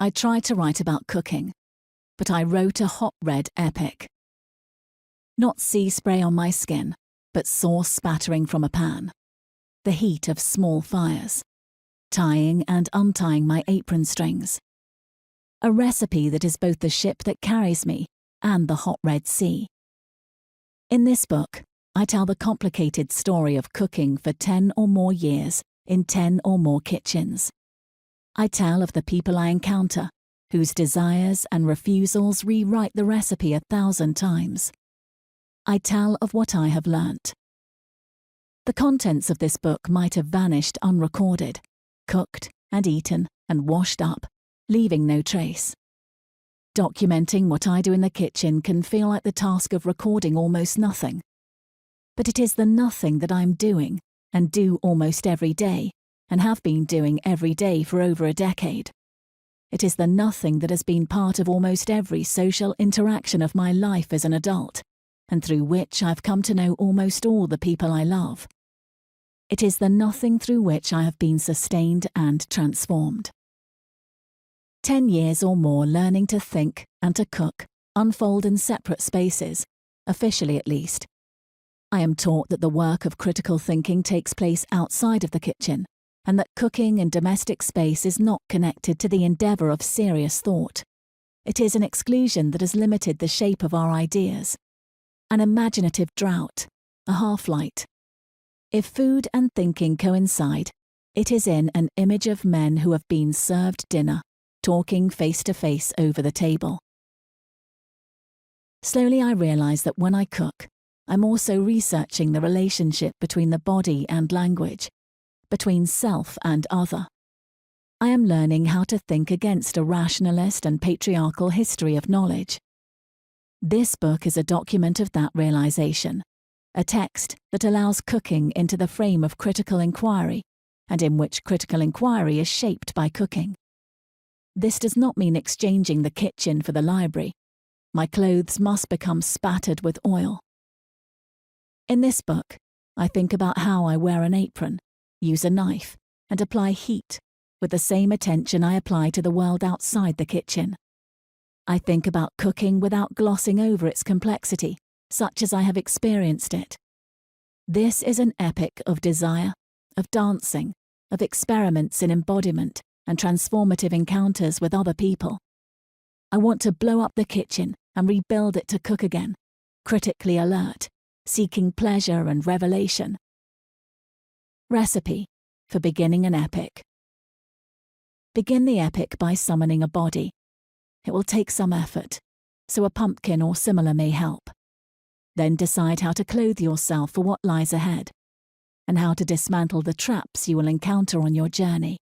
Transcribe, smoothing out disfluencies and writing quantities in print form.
I tried to write about cooking, but I wrote a hot red epic. Not sea spray on my skin, but sauce spattering from a pan. The heat of small fires. Tying and untying my apron strings. A recipe that is both the ship that carries me and the hot red sea. In this book, I tell the complicated story of cooking for 10 or more years in 10 or more kitchens. I tell of the people I encounter, whose desires and refusals rewrite the recipe 1,000 times. I tell of what I have learnt. The contents of this book might have vanished unrecorded, cooked and eaten and washed up, leaving no trace. Documenting what I do in the kitchen can feel like the task of recording almost nothing. But it is the nothing that I'm doing, and do almost every day, and have been doing every day for over a decade. It is the nothing that has been part of almost every social interaction of my life as an adult, and through which I've come to know almost all the people I love. It is the nothing through which I have been sustained and transformed. 10 years or more learning to think and to cook unfold in separate spaces, officially at least. I am taught that the work of critical thinking takes place outside of the kitchen, and that cooking in domestic space is not connected to the endeavour of serious thought. It is an exclusion that has limited the shape of our ideas. An imaginative drought, a half-light. If food and thinking coincide, it is in an image of men who have been served dinner, talking face to face over the table. Slowly I realise that when I cook, I'm also researching the relationship between the body and language, between self and other. I am learning how to think against a rationalist and patriarchal history of knowledge. This book is a document of that realisation, a text that allows cooking into the frame of critical inquiry, and in which critical inquiry is shaped by cooking. This does not mean exchanging the kitchen for the library. My clothes must become spattered with oil. In this book, I think about how I wear an apron, use a knife, and apply heat with the same attention I apply to the world outside the kitchen. I think about cooking without glossing over its complexity, such as I have experienced it. This is an epic of desire, of dancing, of experiments in embodiment and transformative encounters with other people. I want to blow up the kitchen and rebuild it to cook again, critically alert, seeking pleasure and revelation. Recipe for beginning an epic. Begin the epic by summoning a body. It will take some effort, so a pumpkin or similar may help. Then decide how to clothe yourself for what lies ahead, and how to dismantle the traps you will encounter on your journey.